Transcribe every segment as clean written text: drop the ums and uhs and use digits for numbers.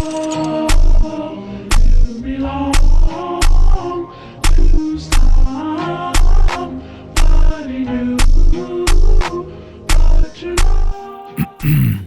You belong to somebody new, but you know.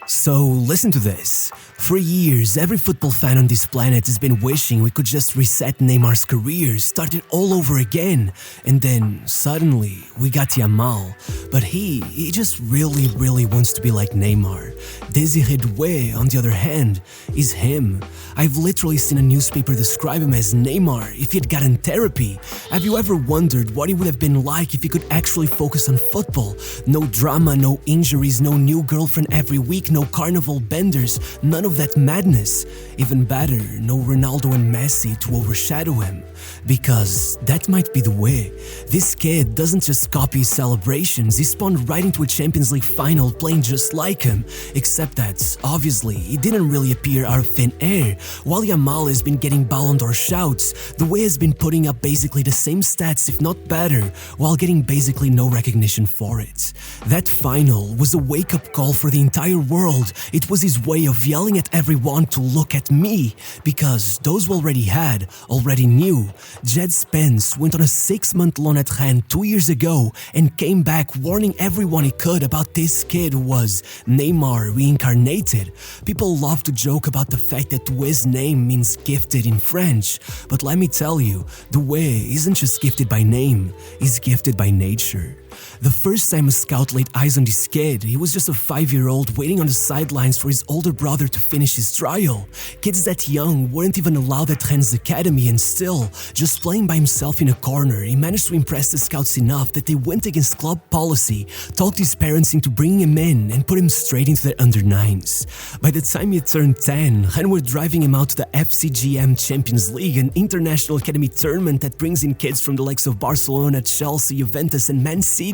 So listen to this. For years, every football fan on this planet has been wishing we could just reset Neymar's career, start it all over again. And then, suddenly, we got Yamal. But he just really wants to be like Neymar. Desiré Doué, on the other hand, is him. I've literally seen a newspaper describe him as Neymar if he had gotten therapy. Have you ever wondered what it would have been like if he could actually focus on football? No drama, no injuries, no new girlfriend every week, no carnival benders, none of that madness. Even better, no Ronaldo and Messi to overshadow him. Because that might be the way. This kid doesn't just copy his celebrations, he spawned right into a Champions League final playing just like him. Except that, obviously, he didn't really appear out of thin air. While Yamal has been getting Ballon d'Or shouts, Doué has been putting up basically the same stats if not better, while getting basically no recognition for it. That final was a wake-up call for the entire world. It was his way of yelling at everyone to look at me, because those who already knew. Jed Spence went on a 6-month loan at Rennes 2 years ago and came back warning everyone he could about this kid who was Neymar reincarnated. People love to joke about the fact that Doué's name means gifted in French, but let me tell you, Doué isn't just gifted by name, he's gifted by nature. The first time a scout laid eyes on this kid, he was just a 5-year-old waiting on the sidelines for his older brother to finish his trial. Kids that young weren't even allowed at Rennes Academy, and still, just playing by himself in a corner, he managed to impress the scouts enough that they went against club policy, talked his parents into bringing him in, and put him straight into their under-9s. By the time he turned 10, Rennes were driving him out to the FCGM Champions League, an international academy tournament that brings in kids from the likes of Barcelona, Chelsea, Juventus, and Man City.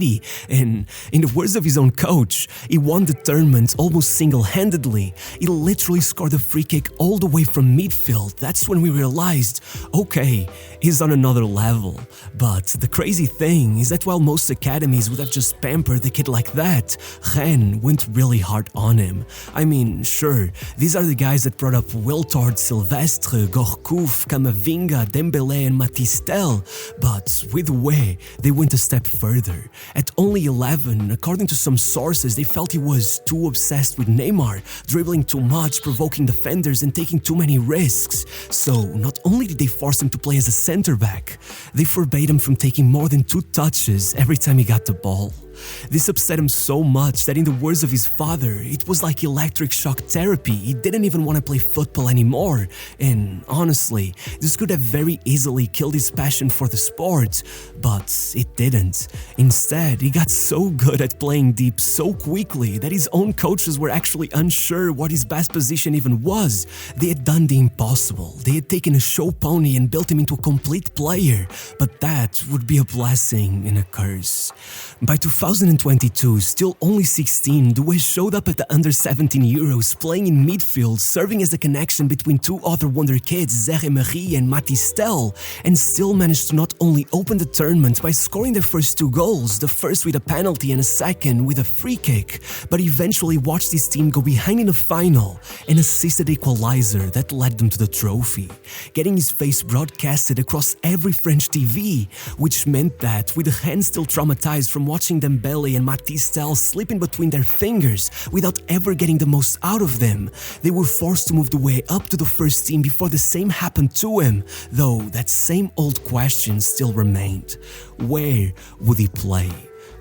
And in the words of his own coach, he won the tournament almost single-handedly. He literally scored a free kick all the way from midfield. That's when we realized, okay, he's on another level. But the crazy thing is that while most academies would have just pampered the kid like that, Rennes went really hard on him. I mean, sure, these are the guys that brought up Wiltord, Silvestre, Gourcuff, Camavinga, Dembélé and Matistel, but with Doué, they went a step further. At only 11, according to some sources, they felt he was too obsessed with Neymar, dribbling too much, provoking defenders and taking too many risks. So not only did they force him to play as a center-back, they forbade him from taking more than 2 touches every time he got the ball. This upset him so much that in the words of his father, it was like electric shock therapy. He didn't even want to play football anymore. And honestly, this could have very easily killed his passion for the sport, but it didn't. Instead, he got so good at playing deep so quickly that his own coaches were actually unsure what his best position even was. They had done the impossible. They had taken a show pony and built him into a complete player, but that would be a blessing and a curse. By 2022, still only 16, Doué showed up at the Under-17 Euros, playing in midfield, serving as the connection between 2 other wonder kids, Zeré and Matistel, and still managed to not only open the tournament by scoring their first 2 goals, the first with a penalty and a second with a free kick, but eventually watched his team go behind in the final and assisted the equalizer that led them to the trophy, getting his face broadcasted across every French TV, which meant that, with the hands still traumatized from watching Dembélé and Matistel slip in between their fingers without ever getting the most out of them, they were forced to move Doué up to the first team before the same happened to him, though that same old question still remained. Where would he play?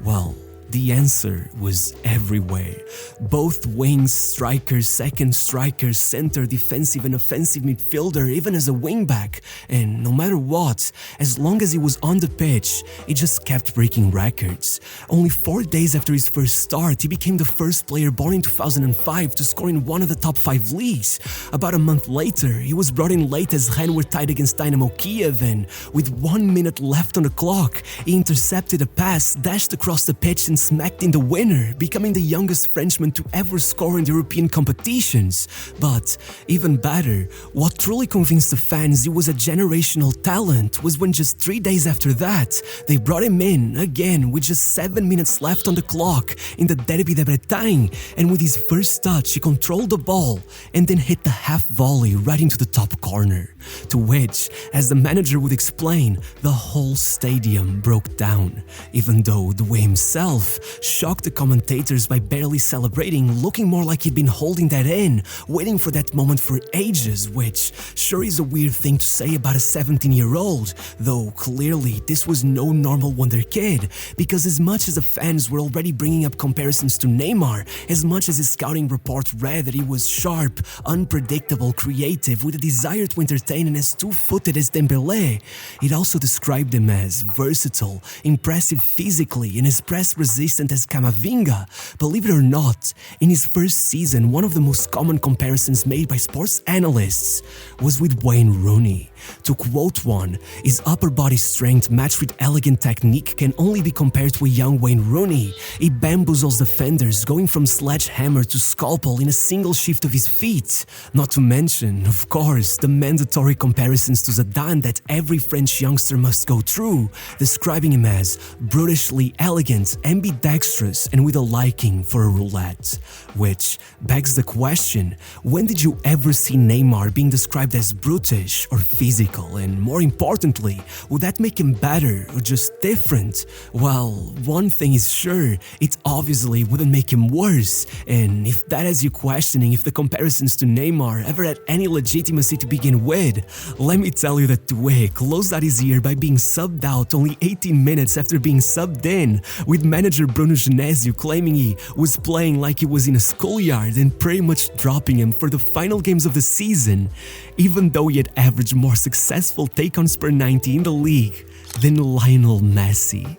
Well, the answer was everywhere. Both wings, strikers, second strikers, center, defensive and offensive midfielder, even as a wingback. And no matter what, as long as he was on the pitch, he just kept breaking records. Only 4 days after his first start, he became the first player born in 2005 to score in one of the top 5 leagues. About a month later, he was brought in late as Rennes were tied against Dynamo Kiev, and with 1 minute left on the clock, he intercepted a pass, dashed across the pitch and smacked in the winner, becoming the youngest Frenchman to ever score in the European competitions. But even better, what truly convinced the fans he was a generational talent was when just 3 days after that, they brought him in again with just 7 minutes left on the clock in the Derby de Bretagne, and with his first touch he controlled the ball and then hit the half volley right into the top corner. To which, as the manager would explain, the whole stadium broke down, even though Doué himself shocked the commentators by barely celebrating, looking more like he'd been holding that in, waiting for that moment for ages, which sure is a weird thing to say about a 17-year-old, though clearly this was no normal wonder kid, because as much as the fans were already bringing up comparisons to Neymar, as much as his scouting report read that he was sharp, unpredictable, creative, with a desire to entertain and as two-footed as Dembélé, it also described him as versatile, impressive physically, and as press-resistant as Camavinga. Believe it or not, in his first season, one of the most common comparisons made by sports analysts was with Wayne Rooney. To quote one, his upper body strength matched with elegant technique can only be compared to a young Wayne Rooney. He bamboozles defenders, going from sledgehammer to scalpel in a single shift of his feet. Not to mention, of course, the mandatory comparisons to Zidane that every French youngster must go through, describing him as brutishly elegant, ambidextrous, and with a liking for a roulette. Which begs the question, when did you ever see Neymar being described as brutish or physical? And more importantly, would that make him better or just different? Well, one thing is sure, it obviously wouldn't make him worse. And if that has you questioning if the comparisons to Neymar ever had any legitimacy to begin with, let me tell you that Doué closed out his year by being subbed out only 18 minutes after being subbed in, with manager Bruno Genesio claiming he was playing like he was in a schoolyard and pretty much dropping him for the final games of the season, even though he had averaged more successful take-ons per 90 in the league than Lionel Messi.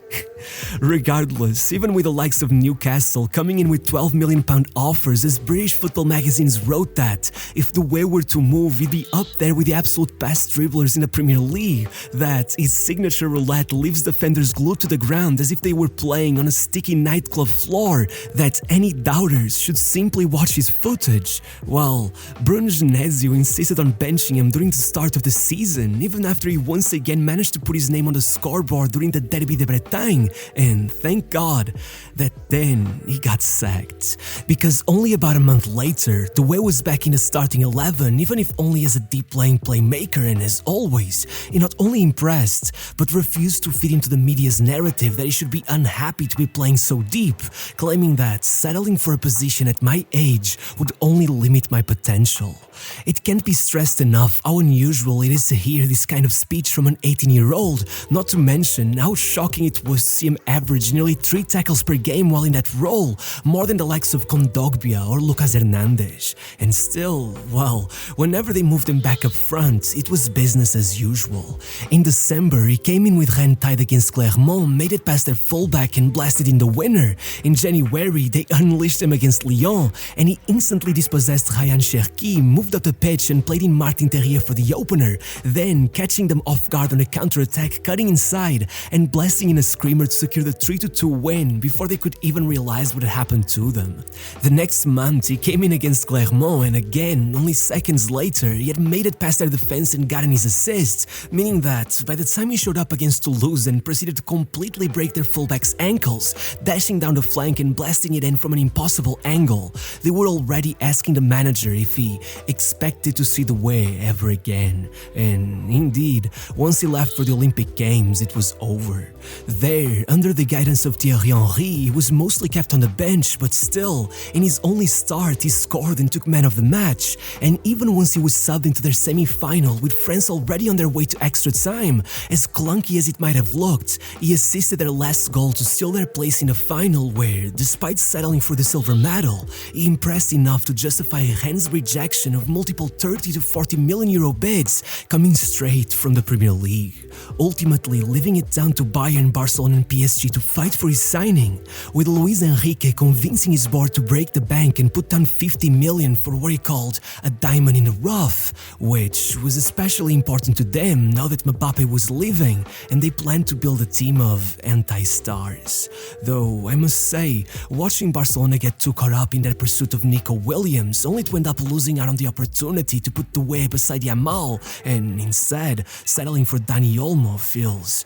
Regardless, even with the likes of Newcastle coming in with £12 million offers, as British football magazines wrote that if Doué were to move, he'd be up there with the absolute best dribblers in the Premier League, that his signature roulette leaves defenders glued to the ground as if they were playing on a sticky nightclub floor, that any doubters should simply watch his footage. Well, Bruno Genesio insisted on benching him during the start of the season, even after he once again managed to put his name on the scoreboard during the Derby de Bretagne, and thank God that then he got sacked. Because only about a month later, Doué was back in the starting 11, even if only as a deep-lying playmaker, and as always, he not only impressed, but refused to fit into the media's narrative that he should be unhappy to be playing so deep, claiming that settling for a position at my age would only limit my potential. It can't be stressed enough how unusual it is to hear this kind of speech from an 18-year-old, not to mention how shocking it was to see him average nearly 3 tackles per game while in that role, more than the likes of Kondogbia or Lucas Hernandez. And still, well, whenever they moved him back up front, it was business as usual. In December, he came in with Rennes tied against Clermont, made it past their fullback and blasted in the winner. In January, they unleashed him against Lyon, and he instantly dispossessed Ryan Cherki, moved up the pitch and played in Martin Terrier for the opener, then catching them off guard on a counter-attack, cutting inside and blasting in a screamer to secure the 3-2 win before they could even realize what had happened to them. The next month, he came in against Clermont, and again, only seconds later, he had made it past their defense and gotten his assist, meaning that by the time he showed up against Toulouse and proceeded to completely break their fullback's ankles, dashing down the flank and blasting it in from an impossible angle, they were already asking the manager if he expected to see Doué ever again. And indeed, once he left for the Olympic Games, it was over. There, under the guidance of Thierry Henry, he was mostly kept on the bench, but still, in his only start, he scored and took man of the match. And even once he was subbed into their semi-final, with France already on their way to extra time, as clunky as it might have looked, he assisted their last goal to seal their place in the final where, despite settling for the silver medal, he impressed enough to justify Rennes' rejection of multiple 30 to 40 million euro bids coming straight from the Premier League, ultimately leaving it down to Bayern, Barcelona want PSG to fight for his signing, with Luis Enrique convincing his board to break the bank and put down 50 million for what he called a diamond in the rough, which was especially important to them now that Mbappe was leaving and they planned to build a team of anti-stars. Though I must say, watching Barcelona get too caught up in their pursuit of Nico Williams only to end up losing out on the opportunity to put Doué beside Yamal and instead settling for Dani Olmo feels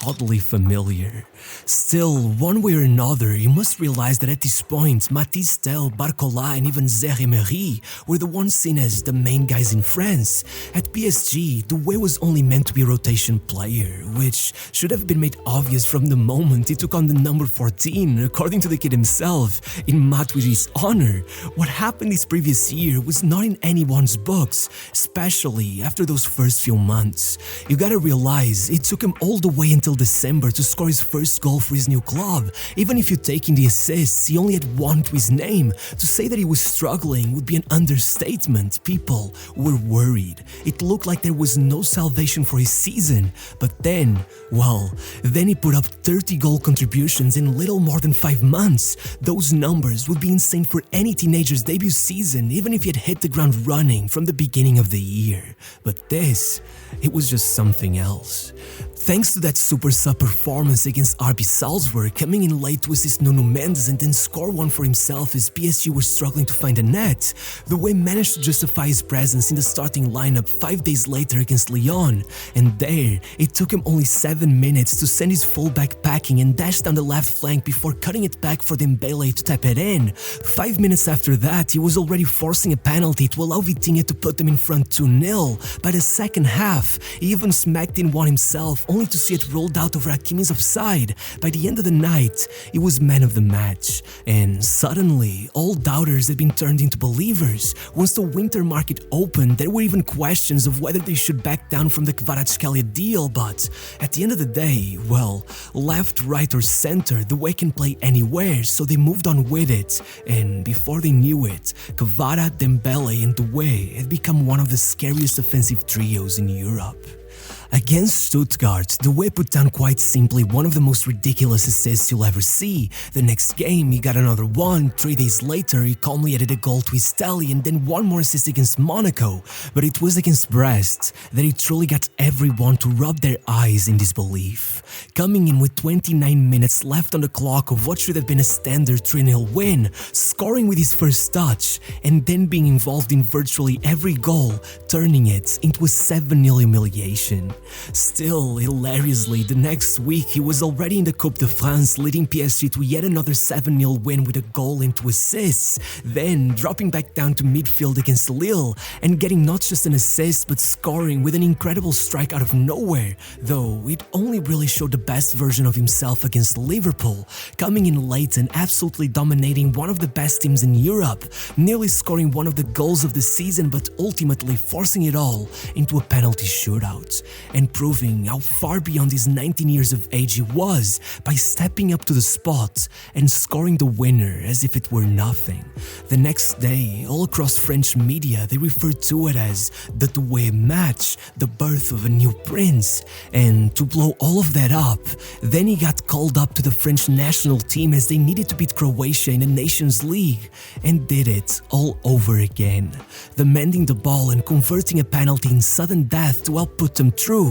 oddly familiar. Still, one way or another, you must realize that at this point, Mathys Tel, Barcola and even Desiré were the ones seen as the main guys in France. At PSG, Doué was only meant to be a rotation player, which should have been made obvious from the moment he took on the number 14, according to the kid himself, in Matuidi's honor. What happened this previous year was not in anyone's books, especially after those first few months. You gotta realize, it took him all the way until December to score his first goal for his new club. Even if you take in the assists, he only had one to his name. To say that he was struggling would be an understatement. People were worried. It looked like there was no salvation for his season. But then he put up 30 goal contributions in little more than 5 months. Those numbers would be insane for any teenager's debut season, even if he had hit the ground running from the beginning of the year. But this, it was just something else. Thanks to that super sub performance against RB Salzburg, coming in late to assist Nuno Mendes and then score one for himself as PSG were struggling to find a net, Doué managed to justify his presence in the starting lineup 5 days later against Lyon, and there, it took him only 7 minutes to send his fullback packing and dash down the left flank before cutting it back for Dembele to tap it in. 5 minutes after that, he was already forcing a penalty to allow Vitinha to put them in front 2-0. By the second half, he even smacked in one himself, only to see it rolled out over Hakimi's offside. By the end of the night, he was man of the match. And suddenly, all doubters had been turned into believers. Once the winter market opened, there were even questions of whether they should back down from the Kvaratskhelia deal, but at the end of the day, left, right or center, Doué can play anywhere, so they moved on with it. And before they knew it, Kvara, Dembele and Doué had become one of the scariest offensive trios in Europe. Against Stuttgart, Doué put down quite simply one of the most ridiculous assists you'll ever see. The next game, he got another one. 3 days later, he calmly added a goal to his tally and then one more assist against Monaco. But it was against Brest that he truly got everyone to rub their eyes in disbelief. Coming in with 29 minutes left on the clock of what should have been a standard 3-0 win, scoring with his first touch, and then being involved in virtually every goal, turning it into a 7-0 humiliation. Still, hilariously, the next week he was already in the Coupe de France, leading PSG to yet another 7-0 win with a goal and 2 assists, then dropping back down to midfield against Lille and getting not just an assist but scoring with an incredible strike out of nowhere, though it only really showed the best version of himself against Liverpool, coming in late and absolutely dominating one of the best teams in Europe, nearly scoring one of the goals of the season but ultimately forcing it all into a penalty shootout, and proving how far beyond his 19 years of age he was by stepping up to the spot and scoring the winner as if it were nothing. The next day, all across French media, they referred to it as the Doué match, the birth of a new prince. And to blow all of that up, then he got called up to the French national team as they needed to beat Croatia in the Nations League, and did it all over again. The mending the ball and converting a penalty in sudden death to help put them through.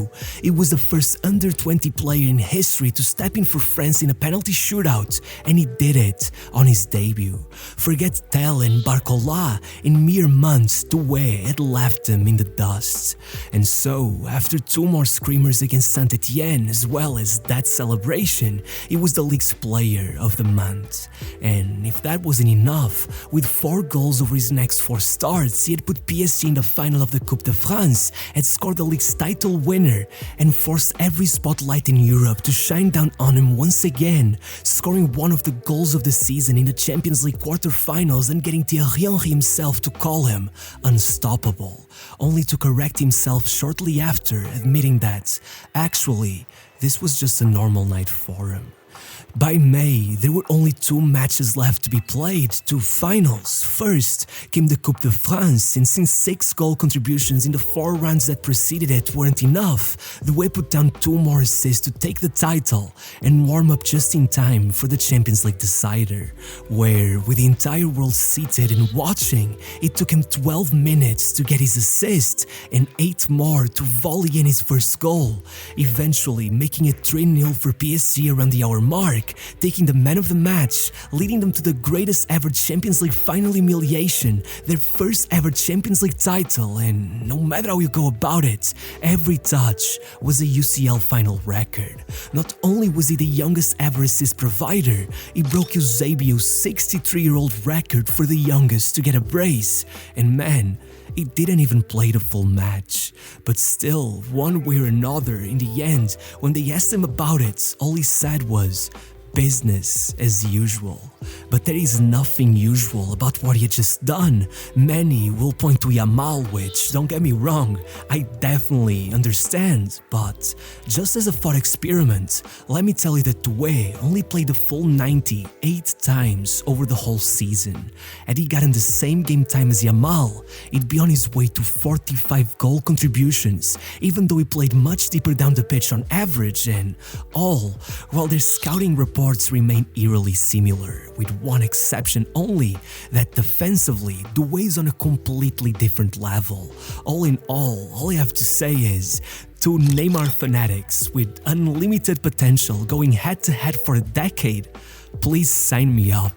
It was the first under-20 player in history to step in for France in a penalty shootout, and he did it on his debut. Forget Tel and Barcola, in mere months Doué had left them in the dust. And so, after 2 more screamers against Saint-Etienne as well as that celebration, he was the league's player of the month. And if that wasn't enough, with 4 goals over his next 4 starts, he had put PSG in the final of the Coupe de France, had scored the league's title winner, and forced every spotlight in Europe to shine down on him once again, scoring one of the goals of the season in the Champions League quarterfinals and getting Thierry Henry himself to call him unstoppable, only to correct himself shortly after, admitting that, actually, this was just a normal night for him. By May, there were only 2 matches left to be played, 2 finals. First came the Coupe de France, and since 6 goal contributions in the 4 rounds that preceded it weren't enough, Doué put down 2 more assists to take the title and warm up just in time for the Champions League decider, where, with the entire world seated and watching, it took him 12 minutes to get his assist and 8 more to volley in his first goal, eventually making it 3-0 for PSG around the hour mark, taking the man of the match, leading them to the greatest ever Champions League final humiliation, their first ever Champions League title, and no matter how you go about it, every touch was a UCL final record. Not only was he the youngest ever assist provider, he broke Eusebio's 63-year-old record for the youngest to get a brace, and man, he didn't even play the full match. But still, one way or another, in the end, when they asked him about it, all he said was, business as usual. But there is nothing usual about what he had just done. Many will point to Yamal, which, don't get me wrong, I definitely understand, but just as a thought experiment, let me tell you that Doué only played the full 90 8 times over the whole season. Had he gotten the same game time as Yamal, he'd be on his way to 45 goal contributions, even though he played much deeper down the pitch on average, and all while their scouting reports remain eerily similar, with one exception only, that defensively, Doué is on a completely different level. All in all I have to say is, 2 Neymar fanatics with unlimited potential going head to head for a decade, please sign me up.